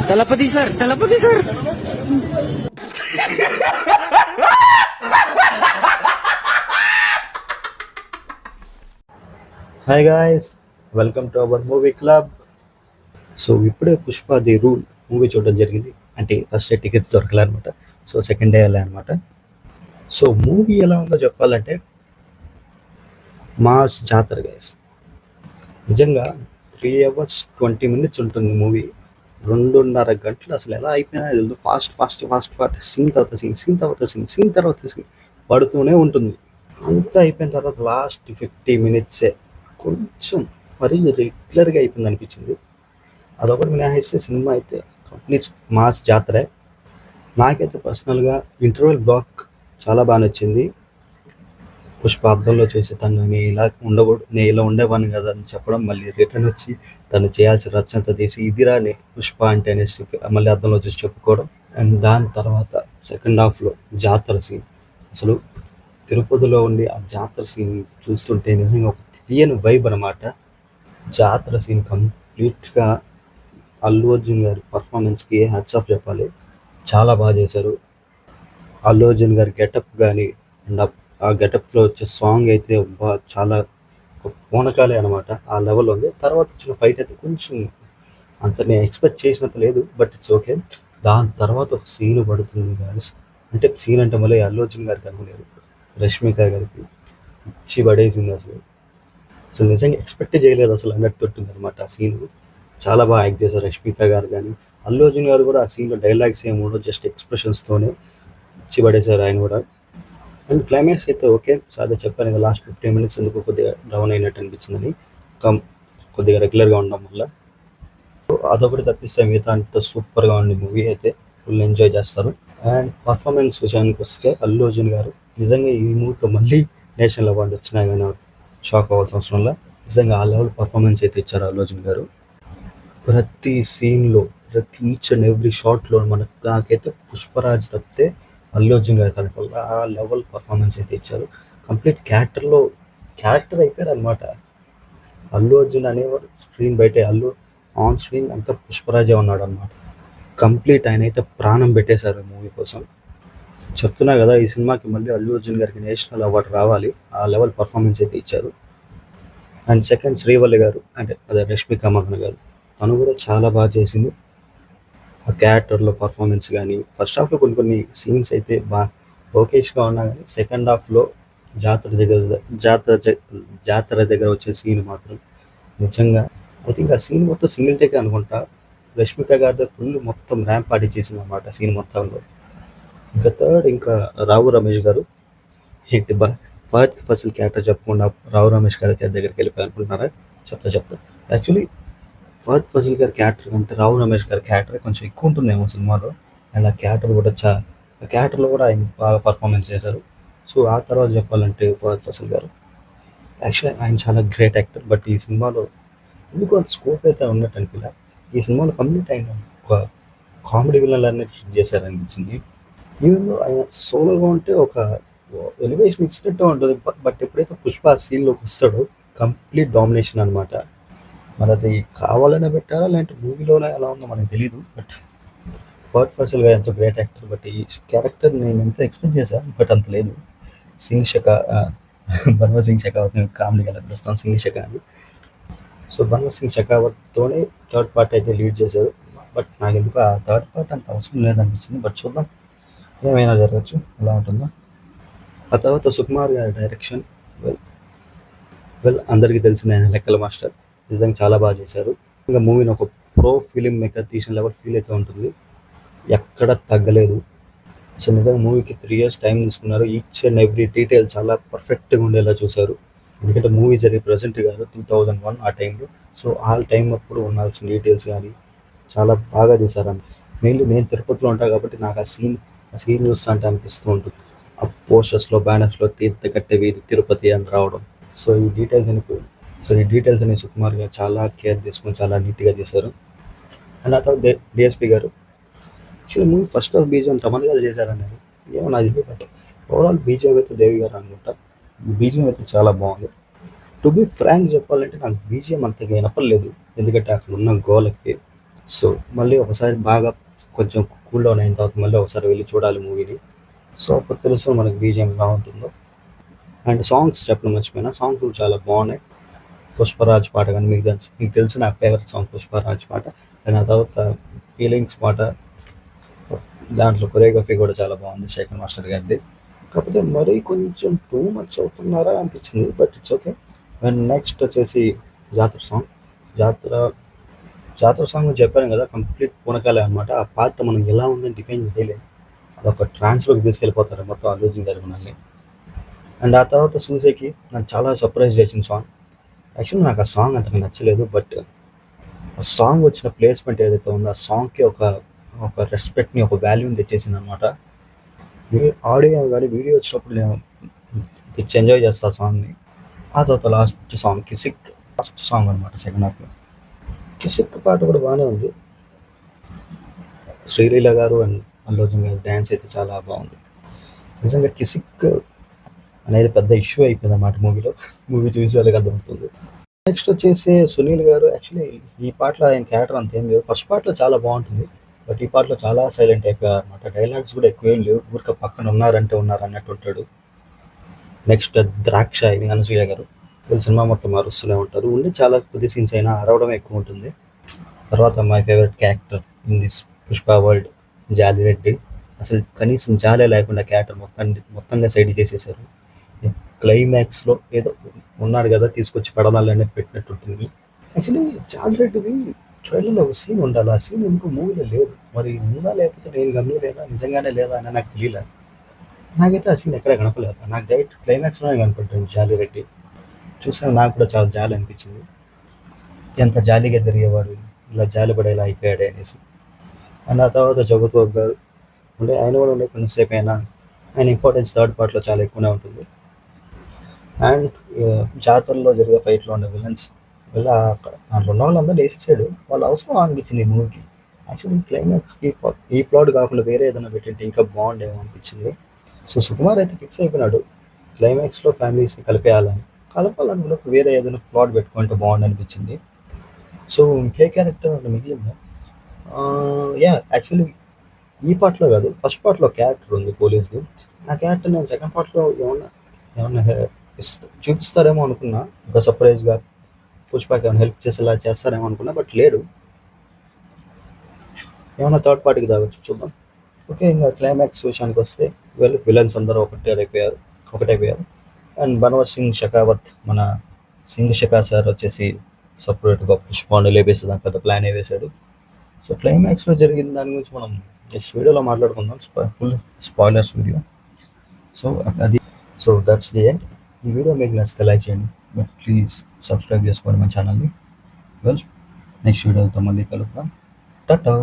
Thalapathy sir, Thalapathy sir. Hi guys, welcome to our movie club. So ఇప్పుడే Pushpa the rule movie చూడడం జరిగింది. అంటే first day tickets దొరకలే అనమాట. సో సెకండ్ డే వెళ్ళా అనమాట. సో మూవీ ఎలా ఉందో చెప్పాలంటే మాస్ జాతర గాయస్. నిజంగా 3 hours 20 minutes ఉంటుంది మూవీ. 2.5 గంటలు అసలు ఎలా అయిపోయినా తెలియదు. Fast fast fast fast scene తర్వాత సీన్, సీన్ తర్వాత సీన్, సీన్ తర్వాత సీన్ పడుతూనే ఉంటుంది. అంతా అయిపోయిన తర్వాత లాస్ట్ 50 minutes కొంచెం మరీ రెగ్యులర్గా అయిపోయింది అనిపించింది. అదొకటి మినహాయిస్తే సినిమా అయితే కంప్లీట్ మాస్ జాతరే. నాకైతే పర్సనల్గా ఇంటర్వెల్ బ్లాక్ చాలా బాగా నచ్చింది. పుష్ప అద్దంలో చూసి తను నేను ఇలా ఉండకూడదు, నేను ఇలా ఉండేవాడిని కదా అని చెప్పడం, మళ్ళీ రిటర్న్ వచ్చి తను చేయాల్సిన రచనంతా తీసి ఇదిరా నే పుష్ప అంటే అనేసి మళ్ళీ అద్దంలో చూసి చెప్పుకోవడం. అండ్ దాని తర్వాత సెకండ్ హాఫ్లో జాతర సీన్, అసలు తిరుపతిలో ఉండి ఆ జాతర సీన్ చూస్తుంటే నిజంగా ఒక తెలియని వైబ్ అనమాట. జాతర సీన్ కంప్లీట్గా అల్లు అర్జున్ గారి పర్ఫార్మెన్స్కి హ్యాట్స్ ఆఫ్ చెప్పాలి. చాలా బాగా చేశారు. అల్లు అర్జున్ గారి గెటప్ కానీ అండ్ ఆ గెటప్లో వచ్చే సాంగ్ అయితే చాలా పూనకాలే అనమాట. ఆ లెవెల్ ఉంది. తర్వాత వచ్చిన ఫైట్ అయితే కొంచెం అంత నేను ఎక్స్పెక్ట్ చేసినంత లేదు, బట్ ఇట్స్ ఓకే. దాని తర్వాత ఒక సీన్ పడుతుంది గాయస్. అంటే సీన్ అంటే మళ్ళీ అల్లు అర్జున్ గారికి అనుకోలేదు, రష్మిక గారికి ఇచ్చి పడేసింది అసలు. అసలు నిజంగా ఎక్స్పెక్ట్ చేయలేదు అసలు అన్నట్టు ఉంటుంది అనమాట ఆ సీన్. చాలా బాగా యాక్ట్ చేశారు రష్మిక గారు కానీ, అల్లు అర్జున్ గారు కూడా ఆ సీన్లో డైలాగ్స్ ఏమి ఉండవు, జస్ట్ ఎక్స్ప్రెషన్స్తోనే ఇచ్చి పడేశారు ఆయన కూడా. అండ్ క్లైమాక్స్ అయితే ఓకే. సో అదే చెప్పాను కదా, లాస్ట్ 15 minutes ఎందుకు కొద్దిగా డౌన్ అయినట్టు అనిపించిందని, కొద్దిగా రెగ్యులర్గా ఉండడం వల్ల. అదొకటి తప్పిస్తే మిగతా అంత సూపర్గా ఉంది మూవీ అయితే. ఫుల్ ఎంజాయ్ చేస్తారు. అండ్ పర్ఫార్మెన్స్ విషయానికి వస్తే అల్లు అర్జున్ గారు నిజంగా ఈ మూవీతో మళ్ళీ నేషనల్ అవార్డు వచ్చినా కానీ షాక్ అవ్వాల్సిన అవసరం వల్ల నిజంగా ఆ లెవెల్ పర్ఫార్మెన్స్ అయితే ఇచ్చారు అల్లు అర్జున్ గారు. ప్రతి సీన్లో, ప్రతి ఈచ్ అండ్ ఎవ్రీ షాట్లో నాకైతే పుష్పరాజ్ తప్పితే అల్లు అర్జున్ గారు కనపడాలి. ఆ లెవెల్ పర్ఫార్మెన్స్ అయితే ఇచ్చారు. కంప్లీట్ క్యారెక్టర్ అయిపోయారు అనమాట. అల్లు అర్జున్ అనేవారు స్క్రీన్ బయటే, ఆన్ స్క్రీన్ అంతా పుష్పరాజే ఉన్నాడు అనమాట. కంప్లీట్ ఆయన అయితే ప్రాణం పెట్టేశారు మూవీ కోసం. చెప్తున్నా కదా, ఈ సినిమాకి మళ్ళీ అల్లు అర్జున్ గారికి నేషనల్ అవార్డు రావాలి. ఆ లెవెల్ పర్ఫార్మెన్స్ అయితే ఇచ్చారు. అండ్ సెకండ్ శ్రీవల్లి గారు, అంటే అదే రష్మిక మందన గారు, తను కూడా చాలా బాగా చేసింది. ఆ క్యారెక్టర్లో పర్ఫార్మెన్స్ కానీ, ఫస్ట్ హాఫ్లో కొన్ని సీన్స్ అయితే ఓకేష్గా ఉన్నా కానీ సెకండ్ హాఫ్లో జాతర దగ్గర వచ్చే సీన్ మాత్రం నిజంగా ఐ థింక్ ఆ సీన్ మొత్తం సింగిల్ టేక్ అనుకుంటా. రష్మిక గారితో ఫుల్ మొత్తం ర్యాంప్ పార్టీ చేసింది అన్నమాట సీన్ మొత్తంలో. ఇంకా థర్డ్ రావు రమేష్ గారు ఏంటి ఫహద్ ఫసల్ క్యారెక్టర్ చెప్పకుండా రావు రమేష్ గారి దగ్గరికి వెళ్ళిపోయి అనుకుంటున్నారా? చెప్తా. యాక్చువల్లీ ఫహద్ ఫసల్ గారి క్యారెక్టర్ అంటే రావు రమేష్ గారి క్యారెక్టర్ కొంచెం ఎక్కువ ఉంటుందేమో సినిమాలో. అండ్ ఆ క్యారెక్టర్లో కూడా ఆయన బాగా పర్ఫార్మెన్స్ చేశారు. సో ఆ తర్వాత చెప్పాలంటే ఫహద్ ఫసల్ గారు యాక్చువల్లీ ఆయన చాలా గ్రేట్ యాక్టర్. బట్ ఈ సినిమాలో ఎందుకు అంత స్కోప్ అయితే ఉన్నట్టు అనిపించలే. ఈ సినిమాలో కంప్లీట్ ఆయన ఒక కామెడీ విలన్ అన్నట్టు చేశారనిపించింది. ఈవెన్లో ఆయన సోలోగా ఉంటే ఒక ఎలివేషన్ ఇచ్చినట్టు ఉంటుంది. బట్ ఎప్పుడైతే పుష్ప సీన్లోకి వస్తాడో కంప్లీట్ డామినేషన్ అనమాట. మరి అది కావాలనే పెట్టారా లేదంటే మూవీలోనే ఎలా ఉందో మనకు తెలియదు. బట్ ఫహద్ ఫసల్ గారు ఎంతో గ్రేట్ యాక్టర్. బట్ ఈ క్యారెక్టర్ నేను ఎంత ఎక్స్పెక్ట్ చేశాను, బట్ అంత లేదు. బన్వర్ సింగ్ షెకావత్ కామెడీగా పిలుస్తాను సింగ్ షెకా అని. సో బన్వర్ సింగ్ షెకావత్తోనే థర్డ్ పార్ట్ అయితే లీడ్ చేశారు. బట్ నాకు ఎందుకు ఆ థర్డ్ పార్ట్ అంత అవసరం లేదనిపించింది. బట్ చూద్దాం ఏమైనా జరగచ్చు, ఎలా ఉంటుందో. ఆ తర్వాత సుకుమార్ గారి డైరెక్షన్ అందరికీ తెలిసిన ఆయన లెక్కల మాస్టర్ నిజంగా చాలా బాగా చేశారు. ఇంకా మూవీని ఒక ప్రో ఫిలిం మేకర్ తీసిన లెవెల్ ఫీల్ అయితే ఉంటుంది, ఎక్కడ తగ్గలేదు. సో నిజంగా మూవీకి 3 years టైం తీసుకున్నారు. ఈచ్ అండ్ ఎవ్రీ డీటెయిల్ చాలా పర్ఫెక్ట్గా ఉండేలా చూశారు. ఎందుకంటే మూవీ జరిగే ప్రజెంట్ కాదు, 2001 ఆ టైంలో. సో ఆ టైం అప్పుడు ఉండాల్సిన డీటెయిల్స్ కానీ చాలా బాగా తీశారు. మెయిన్లీ నేను తిరుపతిలో ఉంటాను కాబట్టి నాకు ఆ సీన్ చూస్తా అంటే అనిపిస్తూ ఉంటుంది. ఆ పోస్టర్స్లో, బ్యానర్స్లో తీర్థకట్టే వీధి తిరుపతి అని రావడం. సో ఈ డీటెయిల్స్ అని సుకుమార్ గారు చాలా కేర్ తీసుకొని చాలా నీట్గా తీశారు. అండ్ ఆ తర్వాత డిఎస్పి గారు actually movie first half BGM Thaman గారు చేశారన్నారు. ఏమో నాకు తెలియదు. బట్ ఓవరాల్ బీజిఎం అయితే దేవి గారు అనుకుంటా. బీజిఎం అయితే చాలా బాగుంది. టు బి ఫ్రాంక్ చెప్పాలంటే నాకు బీజిఎం అంతగా వినపడలేదు, ఎందుకంటే అక్కడ ఉన్న గోలకి సో మళ్ళీ ఒకసారి బాగా కొంచెం కూల్ డౌన్ అయిన తర్వాత మళ్ళీ ఒకసారి వెళ్ళి చూడాలి మూవీని. సో అప్పుడు తెలుస్తుంది మనకి బీజిఎం ఎలా ఉంటుందో. అండ్ సాంగ్స్ చెప్పడం మర్చిపోయినా, సాంగ్స్ కూడా చాలా బాగున్నాయి. పుష్పరాజ్ పాట కానీ మీకు తెలిసిన నా ఫేవరెట్ సాంగ్ పుష్పరాజ్ పాట. అండ్ ఆ తర్వాత ఫీలింగ్స్ పాట, దాంట్లో కొరియోగ్రఫీ కూడా చాలా బాగుంది శేఖర్ మాస్టర్ గారిది. కాకపోతే మరీ కొంచెం టూ మచ్ అవుతున్నారా అనిపించింది, but it's okay. And next వచ్చేసి జాతర సాంగ్. జాతర జాతర సాంగ్ చెప్పాను కదా, కంప్లీట్ పూనకాలే అనమాట. ఆ పాట మనం ఎలా ఉందని డిఫైన్ చేయలేము. అదొక ట్రాన్స్లోకి తీసుకెళ్ళిపోతారు మొత్తం అల్లు అర్జున్ గారు మనల్ని. అండ్ ఆ తర్వాత చూసేకి నాకు చాలా సర్ప్రైజ్ చేసిన సాంగ్. యాక్చువల్లీ నాకు ఆ సాంగ్ అంతగా నచ్చలేదు, బట్ ఆ సాంగ్ వచ్చిన ప్లేస్మెంట్ ఏదైతే ఉందో ఆ సాంగ్కి ఒక ఒక రెస్పెక్ట్ని, ఒక వాల్యూని తెచ్చేసింది అనమాట. ఆడియో కానీ వీడియో వచ్చినప్పుడు నేను పిచ్చి ఎంజాయ్ చేస్తా ఆ సాంగ్ని. ఆ తర్వాత last song Kissik, last song అనమాట సెకండ్ హాఫ్లో. కిసిక్ పాట కూడా బాగానే ఉంది. శ్రీలీల గారు అండ్ అల్లు అర్జున్ గారు డ్యాన్స్ అయితే చాలా బాగుంది. నిజంగా కిసిక్ అనేది పెద్ద ఇష్యూ అయిపోయింది అన్నమాట మూవీలో. మూవీ చూసి వాళ్ళకి అర్థమవుతుంది. నెక్స్ట్ వచ్చేసి సునీల్ గారు. యాక్చువల్లీ ఈ పాటలో ఆయన క్యారెక్టర్ అంత ఏం లేదు. ఫస్ట్ పార్ట్లో చాలా బాగుంటుంది, బట్ ఈ పాటలో చాలా సైలెంట్ అయిపోయారు అనమాట. డైలాగ్స్ కూడా ఎక్కువ ఏం లేవు, ఊరికే పక్కన ఉన్నారంటే ఉన్నారు అన్నట్టు ఉంటాడు. నెక్స్ట్ ద్రాక్ష ఇది అనసూయ గారు. వీళ్ళు సినిమా మొత్తం అరుస్తూనే ఉంటారు. ఉండి చాలా కొద్ది సీన్స్ అయినా అరవడం ఎక్కువ ఉంటుంది. తర్వాత my favourite character in this Pushpa world, Jali Reddy. అసలు కనీసం జాలే లేకుండా క్యారెక్టర్ మొత్తంగా సైడ్ చేసేసారు. క్లైమాక్స్లో ఏదో ఉన్నాడు కదా తీసుకొచ్చి పడదాలు అనేది పెట్టినట్టు ఉంటుంది. యాక్చువల్లీ జాలిరెడ్డిది ట్రైలర్లో ఒక సీన్ ఉండాలి, ఆ సీన్ ఎందుకు మూవీలో లేదు. మరి ఉందా లేకపోతే నేను గమనిలేదా, నిజంగానే లేదా అని నాకు తెలియలే. నాకైతే ఆ సీన్ ఎక్కడ కనపలేదు. నాకు డైరెక్ట్ క్లైమాక్స్లోనే కనపడుతుంది జాలిరెడ్డి. చూసాను, నాకు కూడా చాలా జాలి అనిపించింది. ఎంత జాలిగా తిరిగేవాడు, ఇలా జాలి పడేలా అయిపోయాడే అనేసి. అండ్ ఆ తర్వాత జగత్ బాబు గారు ఉండే, ఆయన కూడా ఉండే కొంచెంసేపు అయినా ఆయన ఇంపార్టెన్స్ థర్డ్ పార్ట్లో చాలా ఎక్కువనే ఉంటుంది. అండ్ జాతరలో జరిగే ఫైట్లో ఉండే విలన్స్ వీళ్ళ దాంట్లో ఉన్న వాళ్ళందరూ వేసేసాడు. వాళ్ళు అవసరం అనిపించింది ఈ మూవీకి. యాక్చువల్లీ క్లైమాక్స్కి ఈ ప్లాట్ కాకుండా వేరే ఏదైనా పెట్టింటే ఇంకా బాగుండేమో అనిపించింది. సో సుకుమార్ అయితే ఫిక్స్ అయిపోయినాడు క్లైమాక్స్లో ఫ్యామిలీస్ని కలిపేయాలని. కలపాలనుకున్నప్పుడు వేరే ఏదైనా ప్లాట్ పెట్టుకుంటే బాగుండు అనిపించింది. సో ఇంకే క్యారెక్టర్ అంటే మిగిలిందా? యాక్చువల్లీ ఈ పార్ట్లో కాదు, ఫస్ట్ పార్ట్లో క్యారెక్టర్ ఉంది పోలీస్ది. ఆ క్యారెక్టర్ నేను సెకండ్ పార్ట్లో ఏమన్నా ఏమన్నా చూపిస్తారేమో అనుకున్నా, ఒక సర్ప్రైజ్గా పుష్పకి ఏమైనా హెల్ప్ చేసేలా చేస్తారేమో అనుకున్నా, బట్ లేడు. ఏమన్నా థర్డ్ పార్టీకి తాగొచ్చు, చూద్దాం. ఓకే, ఇంకా క్లైమాక్స్ విషయానికి వస్తే విలన్స్ అందరూ ఒకటైపోయారు. అండ్ బన్వర్ సింగ్ షెకావత్, మన సింగ్ షెకార్ సార్ వచ్చేసి సపరేట్గా పుష్పాన్ని లేపేసేదానికి పెద్ద ప్లాన్ వేసాడు. సో క్లైమాక్స్లో జరిగిన దాని గురించి మనం నెక్స్ట్ వీడియోలో మాట్లాడుకుందాం, ఫుల్ స్పాయిలర్స్ వీడియో. సో అది, సో దట్స్ ది ఎండ్. ఈ వీడియో మీకు నచ్చితే లైక్ చేయండి, బట్ ప్లీజ్ సబ్స్క్రైబ్ చేసుకోండి మన ఛానల్ని. వెల్, నెక్స్ట్ వీడియోతో మళ్ళీ కలుద్దాం. టాటా.